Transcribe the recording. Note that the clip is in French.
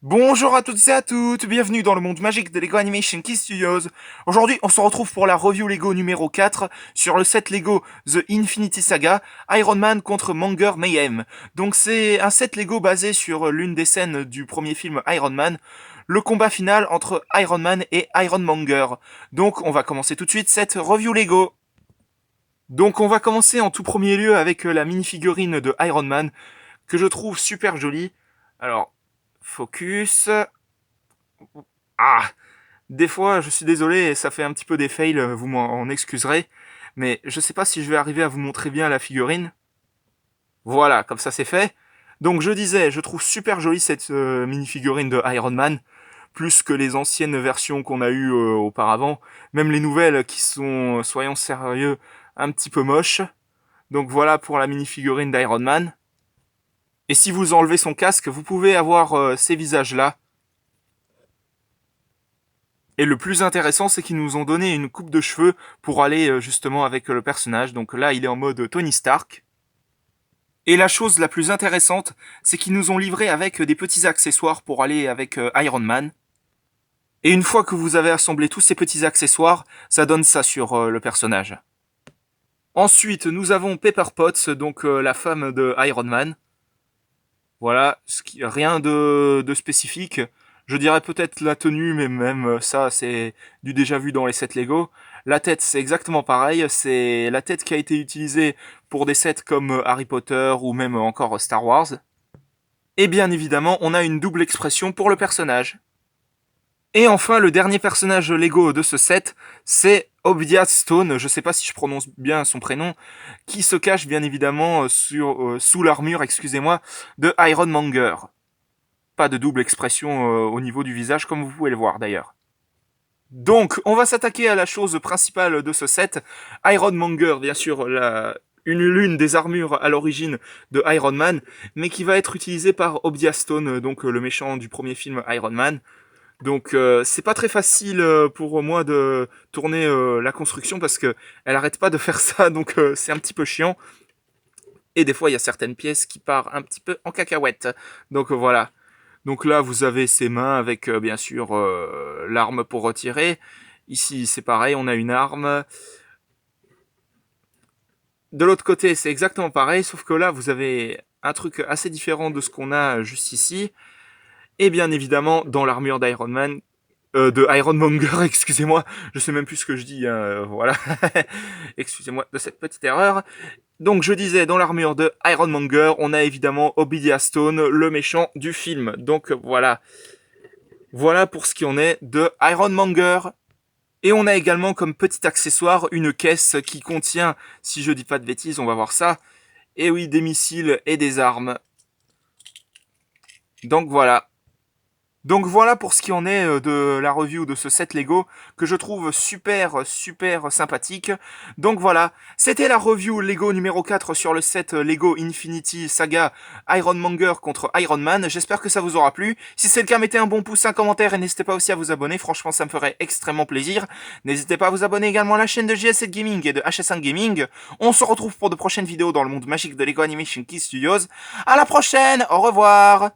Bonjour à toutes et à toutes, bienvenue dans le monde magique de Lego Animation Key Studios. Aujourd'hui, on se retrouve pour la review Lego numéro 4 sur le set Lego The Infinity Saga, Iron Man contre Monger Mayhem. Donc c'est un set Lego basé sur l'une des scènes du premier film Iron Man, le combat final entre Iron Man et Iron Monger. Donc on va commencer tout de suite cette review Lego. Donc on va commencer en tout premier lieu avec la mini-figurine de Iron Man, que je trouve super jolie. Alors, focus. Ah, des fois, je suis désolé, ça fait un petit peu des fails, vous m'en excuserez, mais je sais pas si je vais arriver à vous montrer bien la figurine. Voilà, comme ça c'est fait. Donc je disais, je trouve super jolie cette mini-figurine de Iron Man, plus que les anciennes versions qu'on a eues auparavant, même les nouvelles qui sont, soyons sérieux, un petit peu moches. Donc voilà pour la mini-figurine d'Iron Man. Et si vous enlevez son casque, vous pouvez avoir ces visages-là. Et le plus intéressant, c'est qu'ils nous ont donné une coupe de cheveux pour aller justement avec le personnage. Donc là, il est en mode Tony Stark. Et la chose la plus intéressante, c'est qu'ils nous ont livré avec des petits accessoires pour aller avec Iron Man. Et une fois que vous avez assemblé tous ces petits accessoires, ça donne ça sur le personnage. Ensuite, nous avons Pepper Potts, donc la femme de Iron Man. Voilà, rien de spécifique. Je dirais peut-être la tenue, mais même ça, c'est du déjà vu dans les sets Lego. La tête, c'est exactement pareil. C'est la tête qui a été utilisée pour des sets comme Harry Potter ou même encore Star Wars. Et bien évidemment, on a une double expression pour le personnage. Et enfin, le dernier personnage Lego de ce set, c'est Obdia Stone, je sais pas si je prononce bien son prénom, qui se cache bien évidemment sous l'armure, excusez-moi, de Iron Monger. Pas de double expression au niveau du visage, comme vous pouvez le voir d'ailleurs. Donc, on va s'attaquer à la chose principale de ce set. Iron Monger, bien sûr, l'une des armures à l'origine de Iron Man, mais qui va être utilisée par Obdia Stone, donc le méchant du premier film Iron Man. Donc c'est pas très facile pour moi de tourner la construction parce que elle arrête pas de faire ça, donc c'est un petit peu chiant. Et des fois il y a certaines pièces qui partent un petit peu en cacahuète. Donc voilà. Donc là vous avez ses mains avec bien sûr l'arme pour retirer. Ici c'est pareil, on a une arme. De l'autre côté c'est exactement pareil, sauf que là vous avez un truc assez différent de ce qu'on a juste ici. Et bien évidemment dans l'armure d'Iron Man, de Iron Monger, excusez-moi, je sais même plus ce que je dis, voilà, excusez-moi de cette petite erreur. Donc je disais, dans l'armure de Iron Monger, on a évidemment Obsidian Stone, le méchant du film. Donc voilà, voilà pour ce qui en est de Iron Monger. Et on a également comme petit accessoire une caisse qui contient, si je dis pas de bêtises, on va voir ça, et oui, des missiles et des armes. Donc voilà. Donc voilà pour ce qui en est de la review de ce set Lego que je trouve super sympathique. Donc voilà, c'était la review Lego numéro 4 sur le set Lego Infinity Saga Iron Monger contre Iron Man. J'espère que ça vous aura plu. Si c'est le cas, mettez un bon pouce, un commentaire et n'hésitez pas aussi à vous abonner. Franchement, ça me ferait extrêmement plaisir. N'hésitez pas à vous abonner également à la chaîne de JS7 Gaming et de HS1 Gaming. On se retrouve pour de prochaines vidéos dans le monde magique de Lego Animation Key Studios. À la prochaine, au revoir.